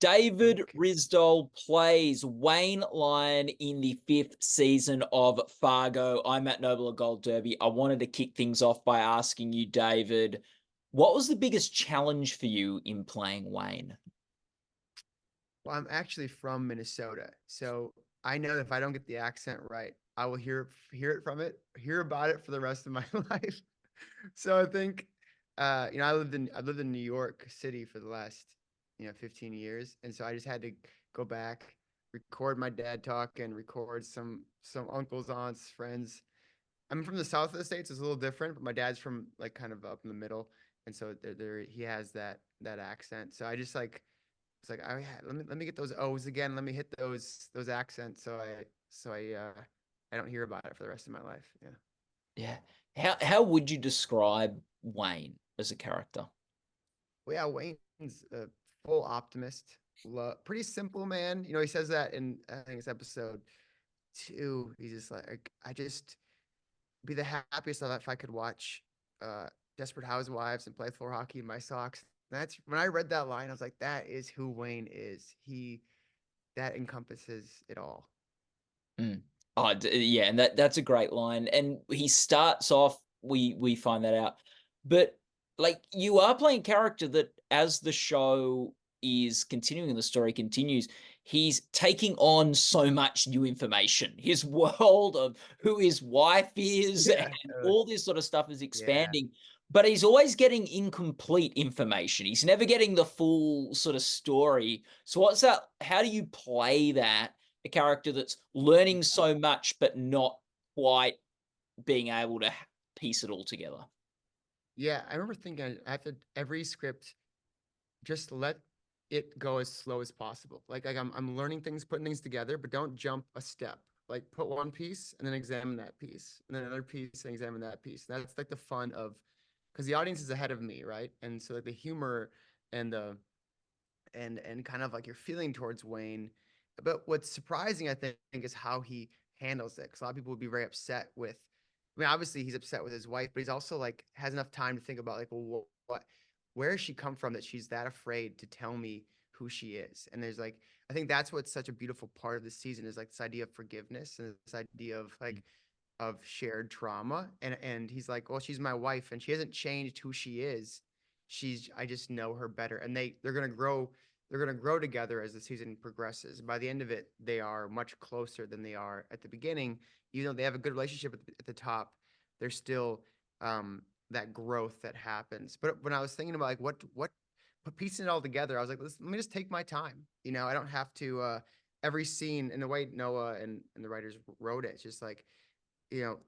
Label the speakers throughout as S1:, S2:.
S1: David
S2: Okay.
S1: Rysdahl plays Wayne Lyon in the 5th season of Fargo. I'm at Noble Gold Derby. I wanted to kick things off by asking you, David, what was the biggest challenge for you in playing Wayne?
S2: Well, I'm actually from Minnesota, so I know that if I don't get the accent right, I will hear about it for the rest of my life. So I think, I lived in New York City for the last, 15 years, and so I just had to go back, record my dad talking, record some uncles, aunts, friends. I'm from the south of the states; it's a little different, but my dad's from like kind of up in the middle, and so he has that accent. So I just like it's like, oh yeah, let me get those O's again. Let me hit those accents so I don't hear about it for the rest of my life. Yeah.
S1: Yeah. How would you describe Wayne as a character?
S2: Well, yeah, Wayne's a full optimist. Pretty simple man. He says that in I think it's episode 2. He's just like, I just be the happiest of if I could watch Desperate Housewives and play floor hockey in my socks. That's when I read that line, I was like, that is who Wayne is. That encompasses it all.
S1: Mm. Oh, yeah, and that's a great line. And he starts off, we find that out, but like you are playing character that as the show is continuing and the story continues, he's taking on so much new information. His world of who his wife is
S2: Yeah,
S1: and
S2: totally.
S1: all this sort of stuff is
S2: Yeah.
S1: expanding. But he's always getting incomplete information. He's never getting the full sort of story. So what's that? How do you play that? A character that's learning so much but not quite being able to piece it all together.
S2: Yeah, I remember thinking after every script, just let it go as slow as possible. Like I'm learning things, putting things together, but don't jump a step. Like put one piece and then examine that piece, and then another piece and examine that piece. And that's like the fun of, because the audience is ahead of me, right? And so like the humor and the and kind of like your feeling towards Wayne. But what's surprising, I think, is how he handles it. Because a lot of people would be very upset with. I mean, obviously he's upset with his wife, but he's also like has enough time to think about like, well, where has she come from that she's that afraid to tell me who she is? And there's like, I think that's what's such a beautiful part of the season is like this idea of forgiveness and this idea of like of shared trauma. And he's like, well, she's my wife, and she hasn't changed who she is. I just know her better, and they're gonna grow. They're going to grow together as the season progresses. By the end of it, they are much closer than they are at the beginning. Even though they have a good relationship at the top, there's still that growth that happens. But when I was thinking about like what piecing it all together, I was like, let me just take my time. I don't have to every scene in the way Noah and the writers wrote it. It's just like the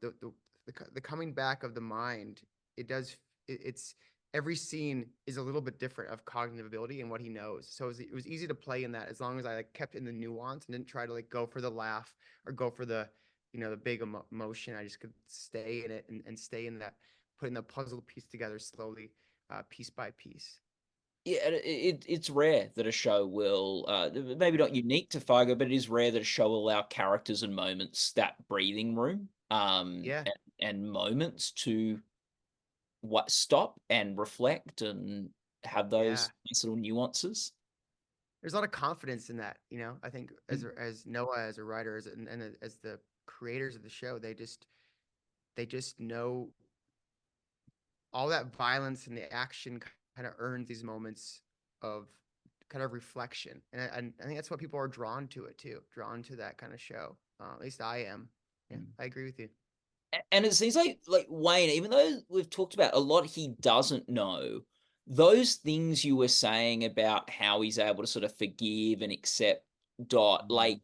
S2: coming back of the mind. It's every scene is a little bit different of cognitive ability and what he knows. So it was easy to play in that as long as I like kept in the nuance and didn't try to like go for the laugh or go for the big emotion. I just could stay in it and stay in that, putting the puzzle piece together slowly, piece by piece.
S1: Yeah, it's rare that a show will, maybe not unique to Fargo, but it is rare that a show will allow characters and moments that breathing room,
S2: Yeah,
S1: and moments to what stop and reflect and have
S2: yeah.
S1: those nice little nuances.
S2: There's a lot of confidence in that. I think
S1: Mm.
S2: as Noah as a writer and as the creators of the show, they just know all that violence and the action kind of earns these moments of kind of reflection, and I think that's what people are drawn to it too, drawn to that kind of show. At least I am. Yeah,
S1: Mm.
S2: I agree with you.
S1: And it seems like Wayne, even though we've talked about a lot he doesn't know, those things you were saying about how he's able to sort of forgive and accept Dot, like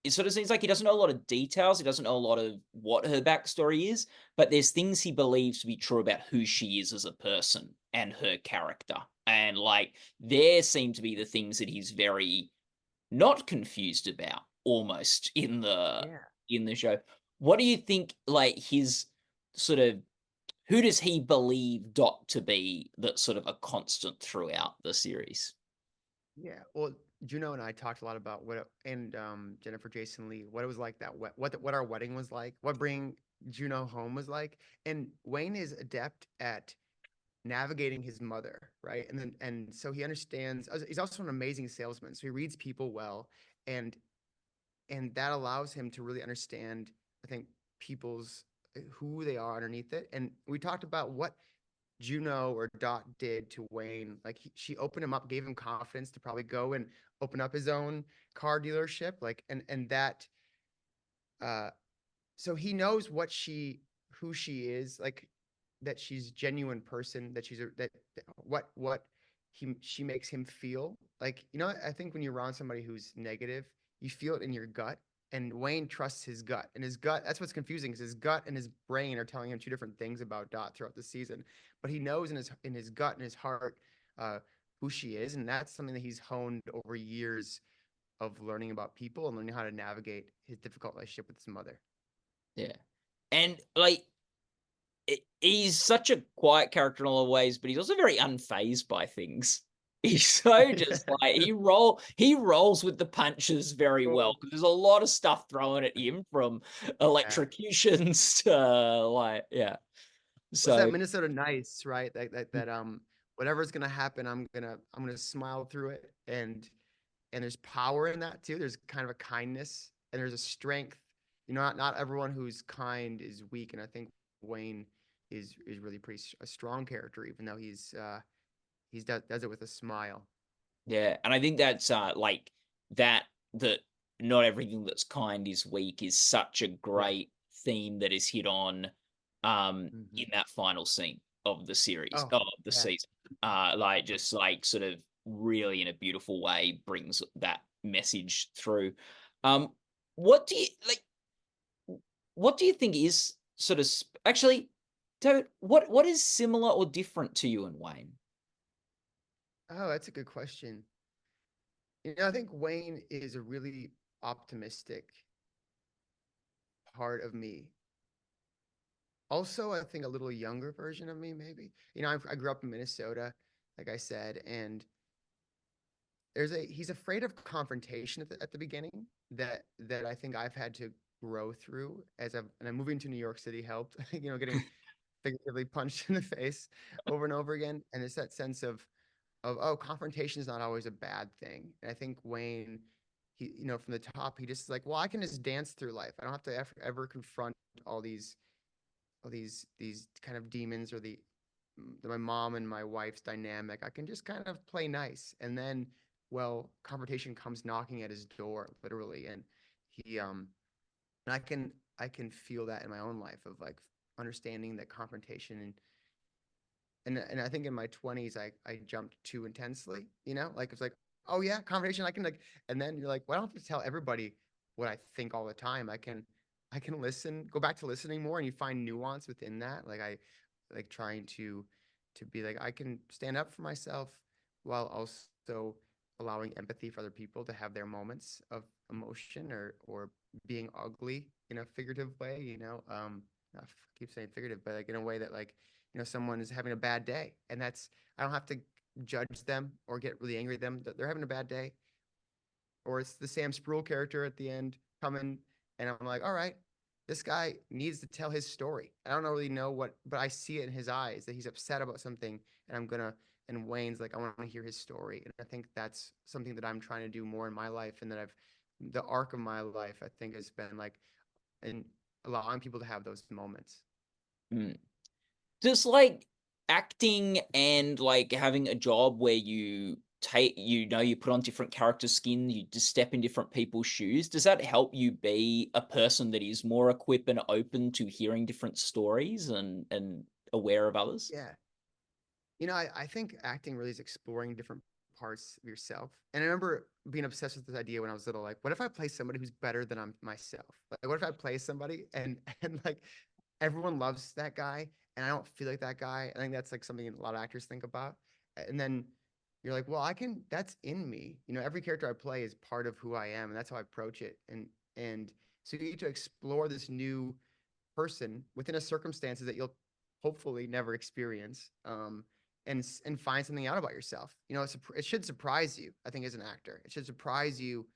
S1: it sort of seems like he doesn't know a lot of details. He doesn't know a lot of what her backstory is, but there's things he believes to be true about who she is as a person and her character. And like there seem to be the things that he's very not confused about almost
S2: Yeah.
S1: in the show. What do you think like his sort of who does he believe Dot to be that's sort of a constant throughout the series?
S2: Yeah. Well, Juno and I talked a lot about and Jennifer Jason Lee, what it was like what our wedding was like, what bringing Juno home was like. And Wayne is adept at navigating his mother, right? And so he understands. He's also an amazing salesman, so he reads people well, and that allows him to really understand, I think, people's who they are underneath it. And we talked about what Juno or Dot did to Wayne. Like she opened him up, gave him confidence to probably go and open up his own car dealership. Like and that uh so he knows who she is, like that she's a genuine person, that what she makes him feel. Like, I think when you're around somebody who's negative, you feel it in your gut. And Wayne trusts his gut. And his gut, that's what's confusing, because his gut and his brain are telling him two different things about Dot throughout the season. But he knows in his gut and his heart uh who she is. And that's something that he's honed over years of learning about people and learning how to navigate his difficult relationship with his mother.
S1: Yeah. And like he's such a quiet character in a lot of ways, but he's also very unfazed by things. He's so just like he rolls with the punches very well,
S2: Cool.
S1: because there's a lot of stuff thrown at him, from
S2: Yeah.
S1: electrocutions to like, yeah.
S2: What's
S1: So
S2: that Minnesota Nice, right? Whatever's gonna happen, I'm gonna smile through it. And there's power in that too. There's kind of a kindness and there's a strength. Not everyone who's kind is weak. And I think Wayne is really a strong character, even though he's does it with a smile.
S1: yeah, and I think that's like that not everything that's kind is weak is such a
S2: Yeah.
S1: great theme that is hit on
S2: Hmm.
S1: in that final scene of the series,
S2: Oh,
S1: of the
S2: yeah.
S1: season. Like just like sort of really in a beautiful way brings that message through. Um what do you like what do you think is sort of actually, David, what is similar or different to you and Wayne?
S2: Oh, that's a good question. I think Wayne is a really optimistic part of me. Also, I think a little younger version of me, maybe. I grew up in Minnesota, like I said, and he's afraid of confrontation at the beginning, that I think I've had to grow through and I'm moving to New York City helped, getting figuratively punched in the face over and over again. And it's that sense of, oh, confrontation is not always a bad thing. And I think Wayne, from the top, he just is like, well, I can just dance through life. I don't have to ever confront all these kind of demons, or my mom and my wife's dynamic. I can just kind of play nice. And then, well, confrontation comes knocking at his door, literally. And he and I can feel that in my own life, of like understanding that confrontation. And I think in my 20s I jumped too intensely, like it's like, oh yeah, confrontation, I can, like. And then you're like, well, I don't have to tell everybody what I think all the time. I can listen, go back to listening more, and you find nuance within that. Like I like trying to be like, I can stand up for myself while also allowing empathy for other people to have their moments of emotion, or being ugly in a figurative way, I keep saying figurative, but like in a way that, like, someone is having a bad day, and I don't have to judge them or get really angry at them that they're having a bad day. Or it's the Sam Spruill character at the end coming, and I'm like, all right, this guy needs to tell his story. I don't really know what, but I see it in his eyes that he's upset about something, and and Wayne's like, I want to hear his story. And I think that's something that I'm trying to do more in my life, and the arc of my life, I think, has been like, and allowing people to have those moments.
S1: Mm. Just like acting and like having a job where you put on different character skin, you just step in different people's shoes, does that help you be a person that is more equipped and open to hearing different stories and aware of others?
S2: Yeah. I think acting really is exploring different parts of yourself. And I remember being obsessed with this idea when I was little. Like, what if I play somebody who's better than I'm myself? Like, what if I play somebody and like everyone loves that guy and I don't feel like that guy? I think that's like something a lot of actors think about. And then you're like, well, that's in me. Every character I play is part of who I am, and that's how I approach it. And so you get to explore this new person within a circumstances that you'll hopefully never experience, and find something out about yourself. It should surprise you. I think as an actor, it should surprise you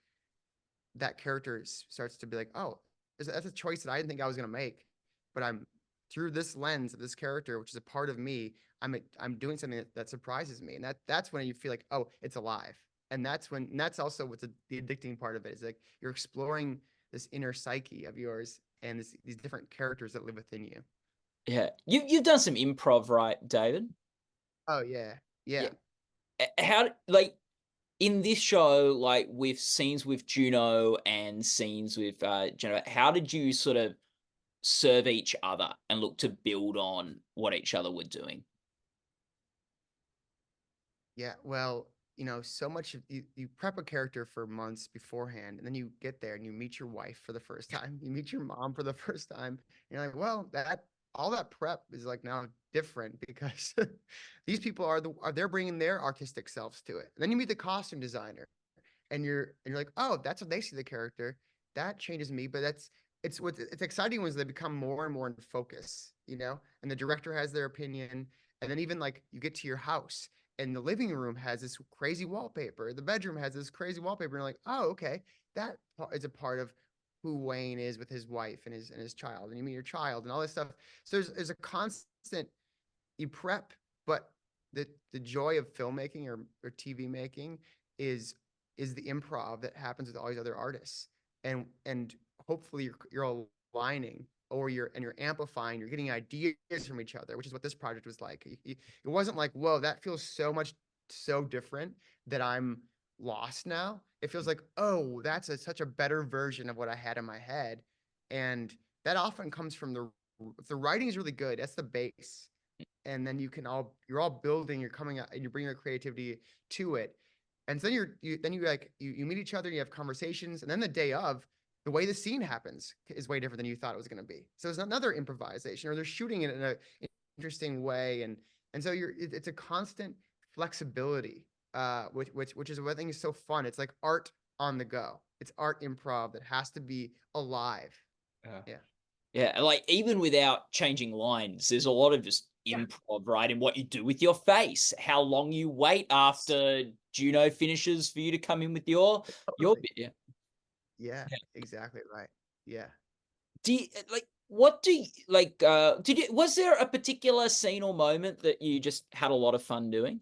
S2: that character starts to be like, oh, that's a choice that I didn't think I was going to make, but I'm through this lens of this character, which is a part of me. I'm doing something that surprises me, and that's when you feel like, oh, it's alive. And that's also what's the addicting part of it, is like you're exploring this inner psyche of yours and these different characters that live within you.
S1: Yeah. You've done some improv, right, David?
S2: Oh yeah,
S1: Yeah.
S2: yeah.
S1: How, like, in this show, like with scenes with Juno and scenes with Jennifer, how did you sort of serve each other and look to build on what each other were doing?
S2: Yeah, well, so much of you prep a character for months beforehand, and then you get there and you meet your wife for the first time. You meet your mom for the first time. And you're like, well, that all that prep is like now different because these people they're bringing their artistic selves to it. And then you meet the costume designer, and you're like, oh, that's what they see the character. That changes me, but it's exciting when they become more and more in focus, and the director has their opinion, and then even like you get to your house and the living room has this crazy wallpaper, the bedroom has this crazy wallpaper, and you're like, oh, okay, that is a part of who Wayne is with his wife and his child, and you meet your child and all this stuff. So there's a constant, you prep, but the joy of filmmaking or TV making is is the improv that happens with all these other artists, and hopefully you're aligning, or you're amplifying, you're getting ideas from each other, which is what this project was like. It wasn't like, whoa, that feels so different that I'm lost now. It feels like, oh, that's such a better version of what I had in my head, and that often comes from the writing is really good. That's the base, and then you're all building, you're coming out and you're bringing your creativity to it. And so then you meet each other, you have conversations, and then the day of, the way the scene happens is way different than you thought it was going to be. So it's another improvisation, or they're shooting it in an interesting way, and so it's a constant flexibility, which is what I think is so fun. It's like art on the go. It's art improv that has to be alive.
S1: Yeah.
S2: Yeah.
S1: Yeah, like even without changing lines, there's a lot of just
S2: Yeah.
S1: improv, right? In what you do with your face, how long you wait after Juno finishes for you to come in with your
S2: Totally.
S1: bit. Yeah.
S2: Yeah. Exactly right. Yeah.
S1: Do you, like, what do you like? Did you, was there a particular scene or moment that you just had a lot of fun doing?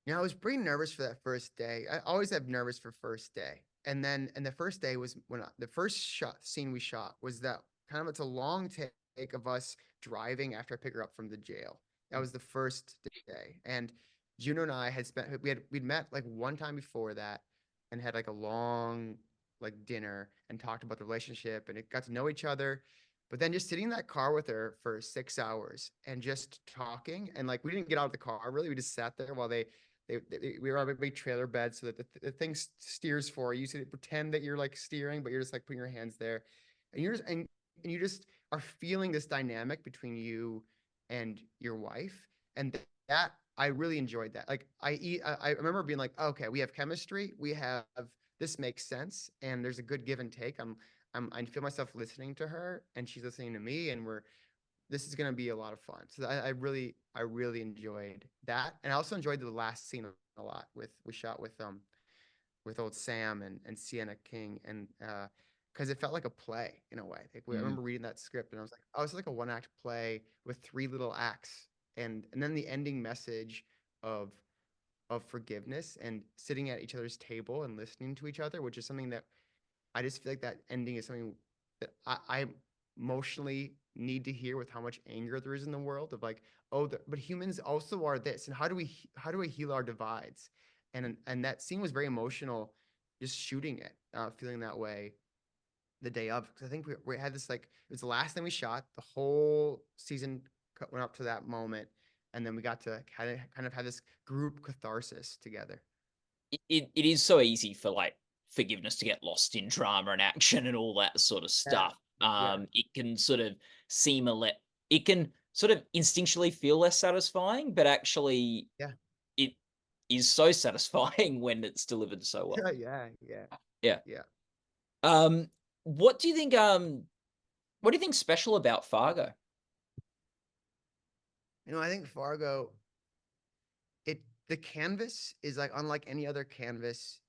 S2: I was pretty nervous for that first day. I always have nervous for first day. And the first day was the first shot scene we shot was that kind of, it's a long take of us driving after I pick her up from the jail. That was the first day. And Juno and I we'd met like one time before that and had like a long like dinner and talked about the relationship, and it got to know each other. But then just sitting in that car with her for 6 hours and just talking, and like we didn't get out of the car really. We just sat there while we were on a big trailer bed so that the thing steers for you. So pretend that you're like steering, but you're just like putting your hands there, and you just are feeling this dynamic between you and your wife, and that I really enjoyed that. Like I remember being like, okay, we have chemistry, we have this makes sense, and there's a good give and take. I feel myself listening to her, and she's listening to me, and this is going to be a lot of fun. So I really enjoyed that, and I also enjoyed the last scene a lot. We shot with old Sam and Sienna King, and because it felt like a play in a way. Like, I
S1: Mm.
S2: remember reading that script, and I was like, oh, it's like a one act play with three little acts, and then the ending message of forgiveness and sitting at each other's table and listening to each other, which is something that I just feel like that ending is something that I emotionally need to hear, with how much anger there is in the world, of like, oh, but humans also are this, and how do we heal our divides? And that scene was very emotional, just shooting it, feeling that way the day of, because I think we had this, like, it was the last thing we shot. The whole season went up to that moment, and then we got to kind of have this group catharsis together.
S1: It is so easy for like forgiveness to get lost in drama and action and all that sort of
S2: Yeah,
S1: stuff.
S2: yeah,
S1: It can sort of seem it can sort of instinctually feel less satisfying, but actually
S2: yeah,
S1: it is so satisfying when it's delivered so well.
S2: yeah, yeah, yeah,
S1: Yeah.
S2: yeah.
S1: Um, what do you think? What do you think special about Fargo?
S2: I think Fargo, it the canvas is like unlike any other canvas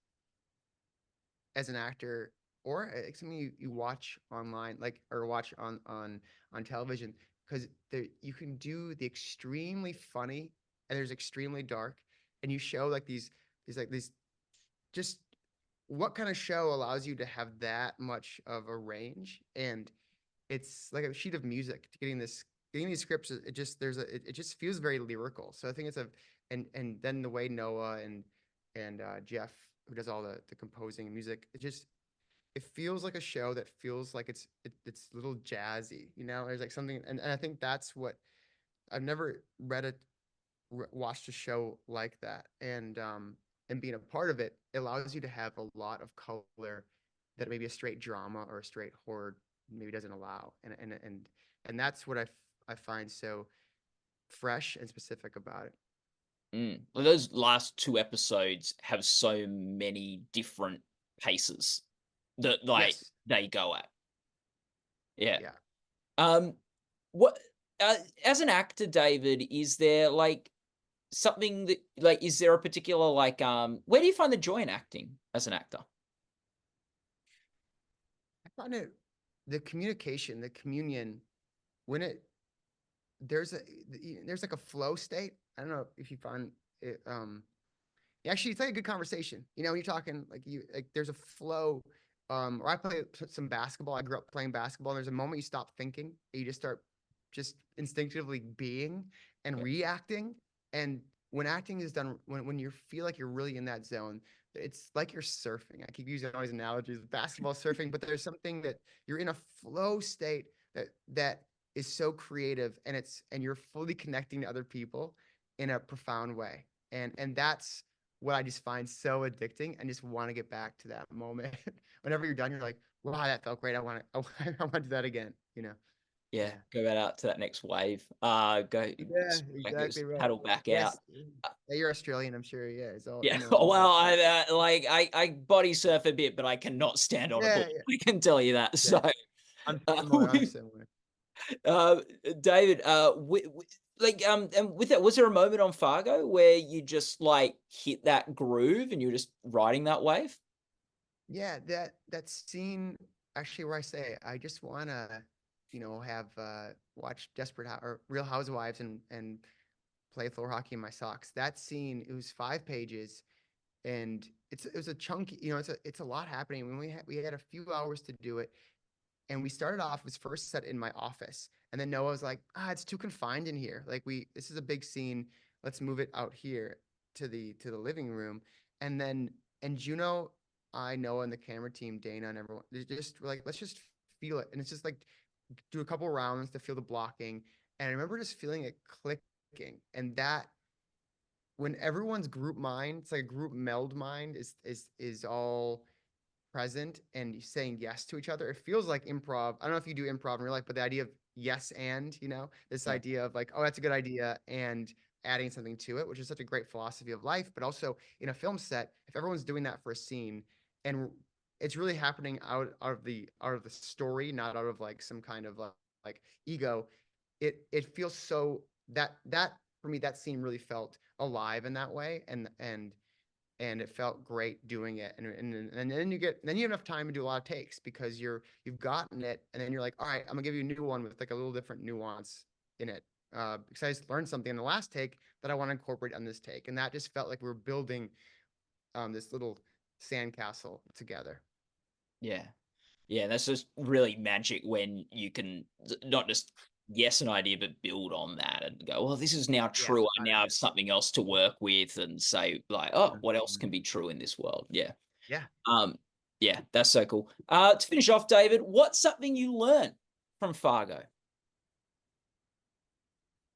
S2: as an actor, or something you watch online, like, or watch on television. because there you can do the extremely funny and there's extremely dark, and you show like these just what kind of show allows you to have that much of a range, and it's like a sheet of music to getting these scripts. It just it just feels very lyrical. So I think it's a and then the way Noah and Jeff, who does all the composing and music, it feels like a show that feels like it's a little jazzy, you know. There's like something, and I think that's what I've never watched a show like that, and being a part of it, it allows you to have a lot of color that maybe a straight drama or a straight horror maybe doesn't allow, and that's what I find so fresh and specific about it.
S1: Well, those last two episodes have so many different paces that like
S2: Yes,
S1: they go at. Yeah.
S2: yeah.
S1: Um, what as an actor, David, is there like something that like is there a particular like where do you find the joy in acting as an actor?
S2: I find it the communication, the communion when it there's a there's like a flow state. I don't know if you find it. Actually, it's like a good conversation. You know, when you're talking like there's a flow. Or I play some basketball. I grew up playing basketball. And there's a moment you stop thinking, and you just start just instinctively being and
S1: Yeah.
S2: reacting. And when acting is done, when you feel like you're really in that zone, it's like you're surfing. I keep using all these analogies, basketball surfing, but there's something that you're in a flow state that is so creative, and you're fully connecting to other people in a profound way. And that's what I just find so addicting and just want to get back to that moment. Whenever you're done, you're like, wow, that felt great. I want to, I want to do that again, you know?
S1: Yeah,
S2: Yeah.
S1: go right out to that next wave. Go
S2: Yeah, exactly right.
S1: paddle back out.
S2: Yes. Yeah, you're Australian, I'm sure. Yeah. It's all,
S1: Yeah,
S2: you know, all
S1: well,
S2: about,
S1: I body surf a bit, but I cannot stand on a board.
S2: yeah, yeah,
S1: I can tell you that.
S2: yeah.
S1: So,
S2: I'm
S1: uh,
S2: similar. I'm
S1: we-
S2: similar.
S1: uh, David, like, and with that, was there a moment on Fargo where you just like hit that groove and you were just riding that wave?
S2: Yeah, that scene actually where I say I just wanna, have watch Desperate or Real Housewives and play floor hockey in my socks. That scene, it was 5 pages, and it was a chunky, it's a lot happening. When we had a few hours to do it, and we started off, it was first set in my office, and then Noah was like, it's too confined in here. Like this is a big scene. Let's move it out here to the living room. And then and Juno, Noah, and the camera team, Dana and everyone, they just were like, let's just feel it. And it's just like do a couple rounds to feel the blocking. And I remember just feeling it clicking. And that when everyone's group mind, it's like a group meld mind is all present and saying yes to each other. It feels like improv. I don't know if you do improv in real life, but the idea of yes and, this
S1: Yeah,
S2: idea of like, oh, that's a good idea, and adding something to it, which is such a great philosophy of life. But also in a film set, if everyone's doing that for a scene, and it's really happening out of the story, not out of like some kind of like ego, it feels so that for me, that scene really felt alive in that way, and it felt great doing it. And then you have enough time to do a lot of takes because you've gotten it, and then you're like, all right, I'm gonna give you a new one with like a little different nuance in it. Because I just learned something in the last take that I want to incorporate on this take, and that just felt like we are building this little sandcastle together.
S1: yeah. Yeah, that's just really magic when you can not just guess an idea, but build on that and go, well, this is now
S2: Yeah,
S1: true. I
S2: got it.
S1: now have something else to work with and say, like, oh, what else
S2: Mhm.
S1: can be true in this world? Yeah.
S2: Yeah,
S1: Um, yeah, that's so cool. To finish off, David, what's something you learned from Fargo?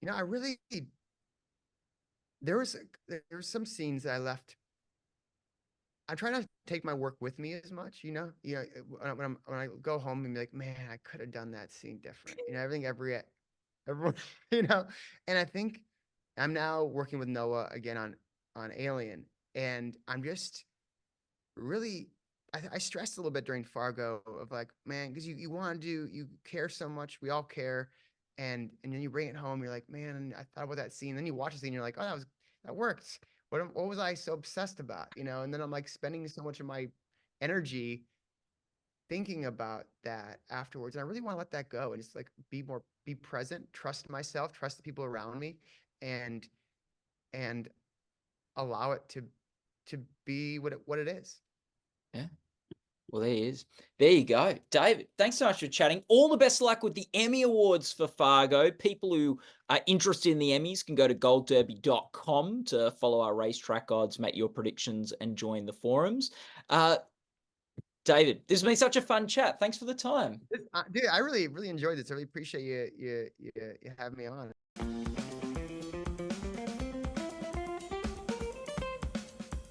S2: I really there was there were some scenes that I left. I try not to take my work with me as much, when I go home and be like, man, I could have done that scene different. I think everyone, you know, and I think I'm now working with Noah again on Alien, and I'm just really I stressed a little bit during Fargo of like, man, because you want to you care so much, we all care, and then you bring it home, you're like, man, I thought about that scene. Then you watch the scene, you're like, oh, that worked. What was I so obsessed about? And then I'm like spending so much of my energy thinking about that afterwards. And I really want to let that go and just like be present, trust myself, trust the people around me, and and allow it to be what it is.
S1: Yeah. Well, there he is. There you go. David, thanks so much for chatting. All the best of luck with the Emmy Awards for Fargo. People who are interested in the Emmys can go to goldderby.com to follow our racetrack odds, make your predictions, and join the forums. David, this has been such a fun chat. Thanks for the time.
S2: Dude, I really enjoyed this. I really appreciate you having me on.